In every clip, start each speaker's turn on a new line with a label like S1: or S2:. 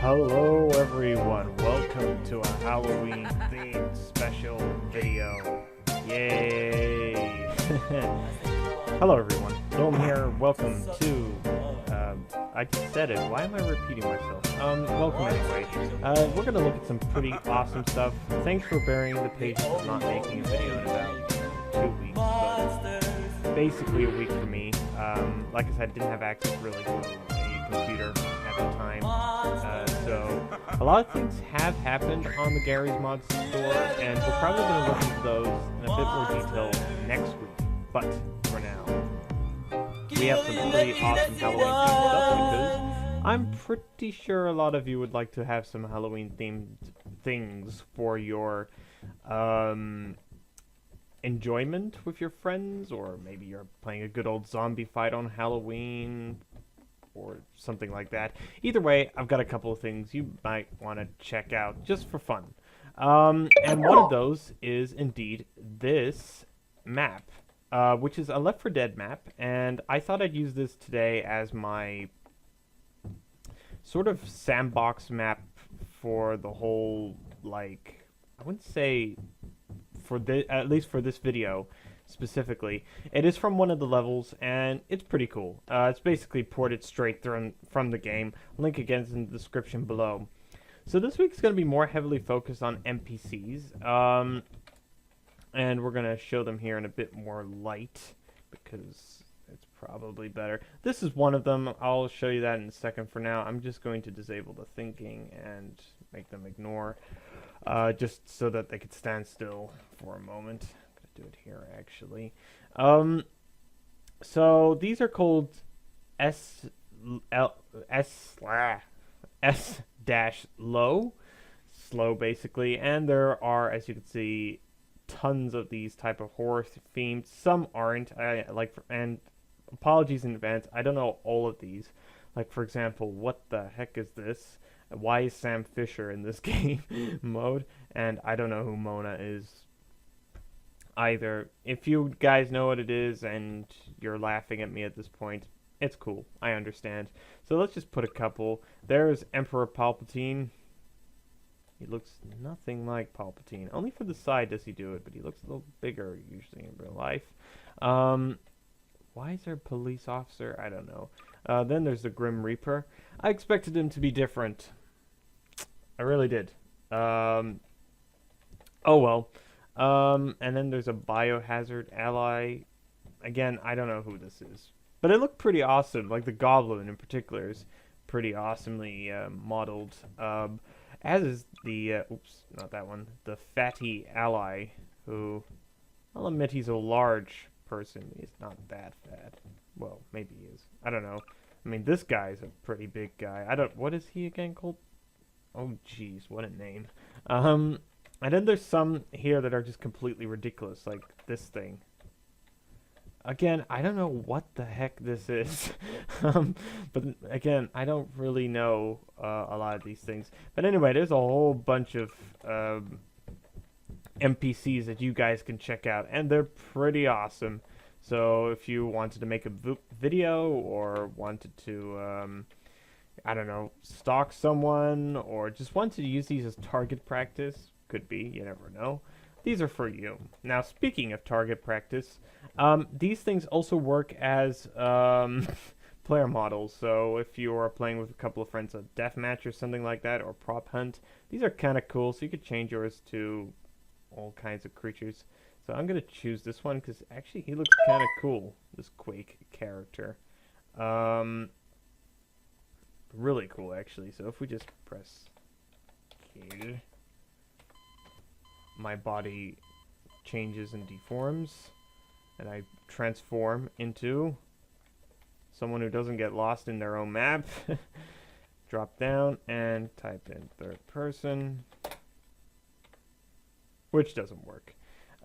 S1: Hello everyone, welcome to a Halloween themed special video. Yay! Hello everyone, Willem here, welcome to, I just said it, why am I repeating myself? Welcome anyway. We're gonna look at some pretty awesome stuff. Thanks for bearing the patience of not making a video in about 2 weeks, but basically a week for me. Like I said, didn't have access really to a computer at the time. So a lot of things have happened on the Gary's Mod store, and we're probably going to look into those in a bit more detail next week. But for now, we have some pretty awesome Halloween themed stuff because I'm pretty sure a lot of you would like to have some Halloween themed things for your enjoyment with your friends, or maybe you're playing a good old zombie fight on Halloween or something like that. Either way, I've got a couple of things you might want to check out just for fun. And one of those is indeed this map, which is a Left 4 Dead map, and I thought I'd use this today as my sort of sandbox map for the whole, like, I wouldn't say for this, at least for this video specifically. It is from one of the levels, and it's pretty cool. It's basically ported straight from the game. Link again is in the description below. So this week's going to be more heavily focused on NPCs, and we're going to show them here in a bit more light, because it's probably better. This is one of them. I'll show you that in a second. For now, I'm just going to disable the thinking and make them ignore, just so that they could stand still for a moment. Do it here actually. So these are called S-L-S-Slow, slow basically, and there are, as you can see, tons of these type of horror themed. Some aren't. And apologies in advance, I don't know all of these. Like, for example, what the heck is this? Why is Sam Fisher in this game mode? And I don't know who Mona is either. If you guys know what it is and you're laughing at me at this point, it's cool. I understand. So let's just put a couple. There's Emperor Palpatine. He looks nothing like Palpatine. Only for the side does he do it, but he looks a little bigger usually in real life. Why is there a police officer? I don't know. Then there's the Grim Reaper. I expected him to be different. I really did. Oh well. And then there's a biohazard ally. Again, I don't know who this is, but it looked pretty awesome. Like the Goblin in particular is pretty awesomely modeled. As is the oops, not that one. The fatty ally, who I'll admit he's a large person. He's not that fat. Well, maybe he is. I don't know. I mean, this guy's a pretty big guy. I don't. What is he again called? Oh, jeez, what a name. And then there's some here that are just completely ridiculous, like this thing. Again, I don't know what the heck this is. But again, I don't really know a lot of these things. But anyway, there's a whole bunch of NPCs that you guys can check out, and they're pretty awesome. So if you wanted to make a video, or wanted to, I don't know, stalk someone, or just wanted to use these as target practice, could be, you never know. These are for you. Now, speaking of target practice, these things also work as player models. So if you are playing with a couple of friends, a deathmatch or something like that, or prop hunt, these are kind of cool. So you could change yours to all kinds of creatures. So I'm going to choose this one because actually he looks kind of cool, this Quake character. Really cool, actually. So if we just press Q, my body changes and deforms, and I transform into someone who doesn't get lost in their own map. Drop down and type in third person, which doesn't work.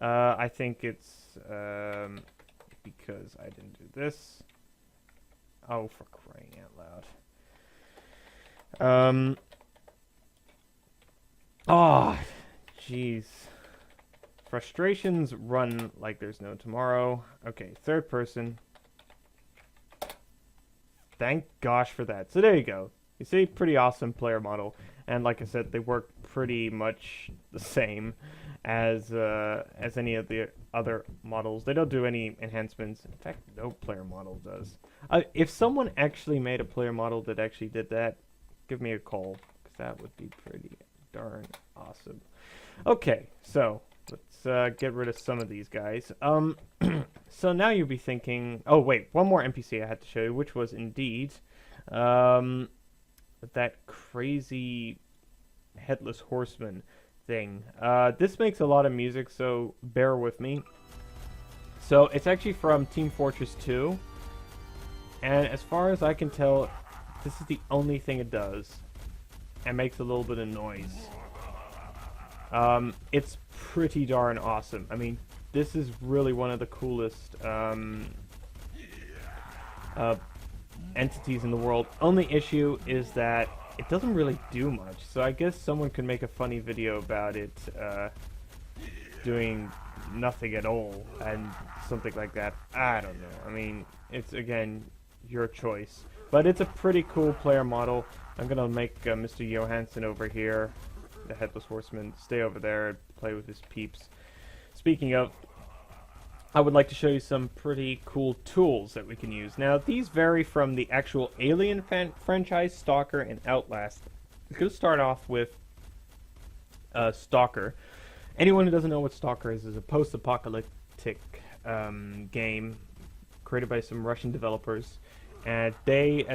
S1: I think it's because I didn't do this. Oh, for crying out loud. Oh, jeez. Frustrations run like there's no tomorrow. Okay, third person. Thank gosh for that. So there you go. You see, pretty awesome player model, and like I said, they work pretty much the same as any of the other models. They don't do any enhancements. In fact, no player model does. If someone actually made a player model that actually did that, give me a call, because that would be pretty darn awesome. Okay, so let's get rid of some of these guys. So now you'll be thinking, oh wait, one more NPC I had to show you, which was indeed, um, that crazy headless horseman thing. This makes a lot of music, so bear with me. So it's actually from Team Fortress 2, and as far as I can tell, this is the only thing it does, and makes a little bit of noise. It's pretty darn awesome. I mean, this is really one of the coolest entities in the world. Only issue is that it doesn't really do much, so I guess someone could make a funny video about it doing nothing at all, and something like that. I don't know. I mean, it's, again, your choice. But it's a pretty cool player model. I'm gonna make Mr. Johansson over here, the Headless Horseman, stay over there and play with his peeps. Speaking of, I would like to show you some pretty cool tools that we can use. Now, these vary from the actual Alien franchise, S.T.A.L.K.E.R, and Outlast. We're going to start off with S.T.A.L.K.E.R. Anyone who doesn't know what S.T.A.L.K.E.R is a post-apocalyptic game created by some Russian developers. And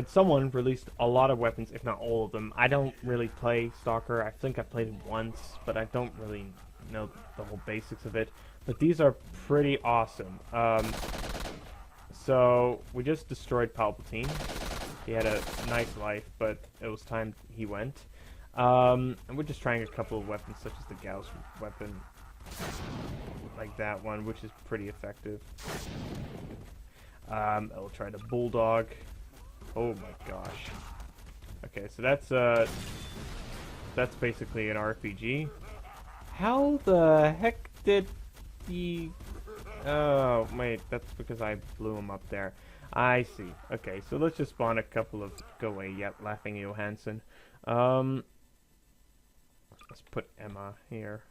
S1: someone released a lot of weapons, if not all of them. I don't really play S.T.A.L.K.E.R. I think I played it once, but I don't really know the whole basics of it. But these are pretty awesome. So we just destroyed Palpatine. He had a nice life, but it was time he went. And we're just trying a couple of weapons, such as the Gauss weapon, like that one, which is pretty effective. I'll try the Bulldog. Oh my gosh. Okay, so that's basically an RPG. How the heck did the... Oh, wait, that's because I blew him up there. I see. Okay, so let's just spawn a couple of... Go away, yep, Laughing Johansson. Let's put Emma here.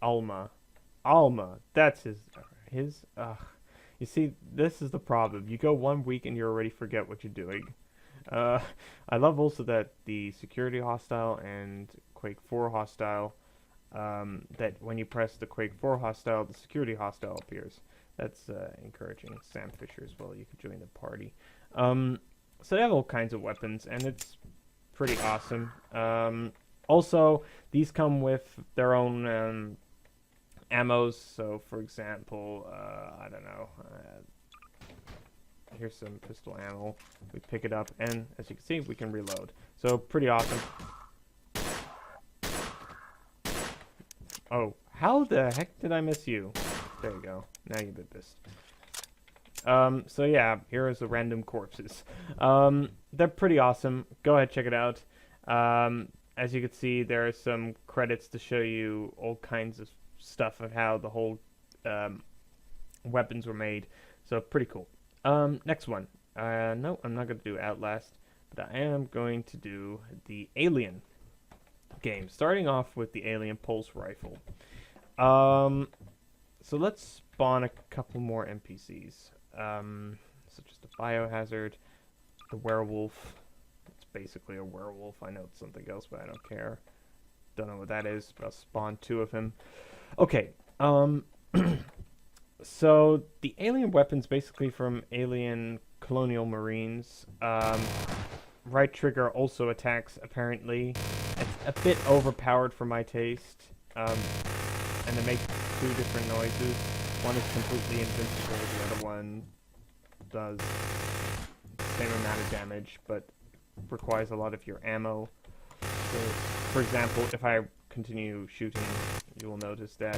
S1: Alma, that's his... Ugh. You see, this is the problem. You go 1 week and you already forget what you're doing. I love also that the Security hostile and Quake 4 hostile, that when you press the Quake 4 hostile, the Security hostile appears. That's encouraging. Sam Fisher as well. You could join the party. So they have all kinds of weapons, and it's pretty awesome. Also, these come with their own ammos. So, for example, I don't know. Here's some pistol ammo. We pick it up, and as you can see, we can reload. So, pretty awesome. Oh, how the heck did I miss you? There you go. Now you've been pissed. So yeah, here is the random corpses. They're pretty awesome. Go ahead, check it out. As you can see, there are some credits to show you all kinds of stuff of how the whole weapons were made. So pretty cool. Next one. No, I'm not going to do Outlast, but I am going to do the Alien game, starting off with the Alien Pulse Rifle. So let's spawn a couple more NPCs, such as the Biohazard, the Werewolf. It's basically a werewolf. I know it's something else, but I don't care. Don't know what that is, but I'll spawn 2 of him. Okay, so the alien weapons basically from Alien Colonial Marines. Right trigger also attacks, apparently. It's a bit overpowered for my taste. And they make 2 different noises. One is completely invincible, the other one does the same amount of damage, but requires a lot of your ammo. So, for example, if I continue shooting, you will notice that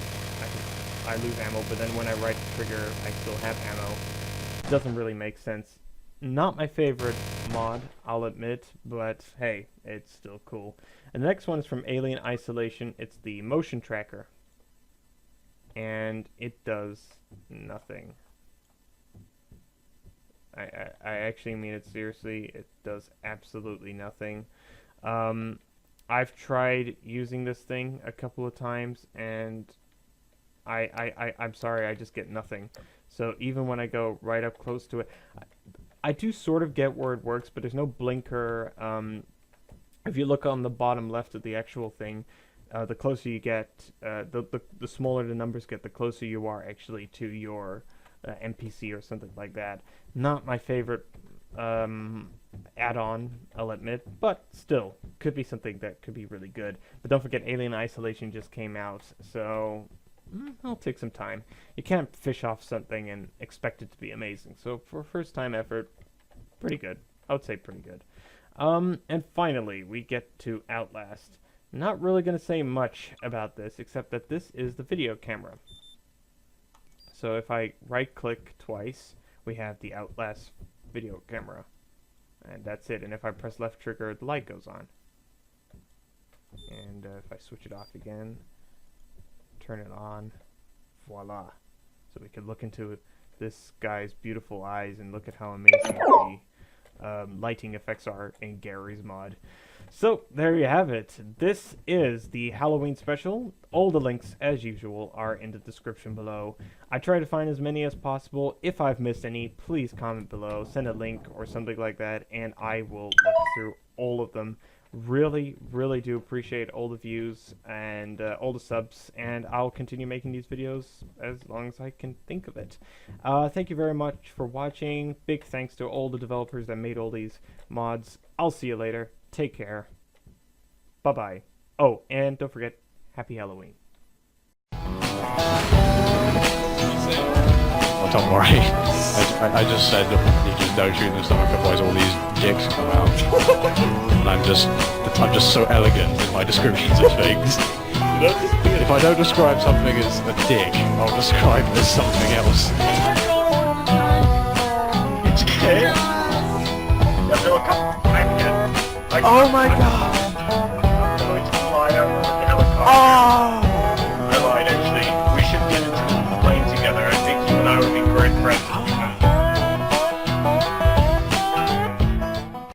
S1: I lose ammo, but then when I right trigger, I still have ammo. It doesn't really make sense. Not my favorite mod, I'll admit, but hey, it's still cool. And the next one is from Alien Isolation. It's the motion tracker. And it does nothing. I actually mean it seriously. It does absolutely nothing. I've tried using this thing a couple of times, and I'm sorry, I just get nothing. So even when I go right up close to it, I do sort of get where it works, but there's no blinker. If you look on the bottom left of the actual thing, the closer you get, the smaller the numbers get, the closer you are actually to your NPC or something like that. Not my favorite add-on, I'll admit, but still, could be something that could be really good. But don't forget, Alien Isolation just came out, so it'll take some time. You can't fish off something and expect it to be amazing. So for a first-time effort, pretty good. I would say pretty good. And finally, we get to Outlast. Not really going to say much about this, except that this is the video camera. So if I right-click twice, we have the Outlast video camera. And that's it. And if I press left trigger, the light goes on. And if I switch it off again, turn it on, voila. So we can look into this guy's beautiful eyes and look at how amazing the lighting effects are in Gary's mod. So there you have it. This is the Halloween special. All the links, as usual, are in the description below. I try to find as many as possible. If I've missed any, please comment below, send a link or something like that, and I will look through all of them. Really, really do appreciate all the views and all the subs, and I'll continue making these videos as long as I can think of it. Thank you very much for watching. Big thanks to all the developers that made all these mods. I'll see you later. Take care. Bye-bye. Oh, and don't forget, Happy Halloween.
S2: Oh, don't worry. I just said that you just don't shoot in the stomach, otherwise all these dicks come out. And I'm just so elegant in my descriptions of things. If I don't describe something as a dick, I'll describe it as something else.
S3: It's okay. Yeah, they'll come back again.
S2: Oh my god!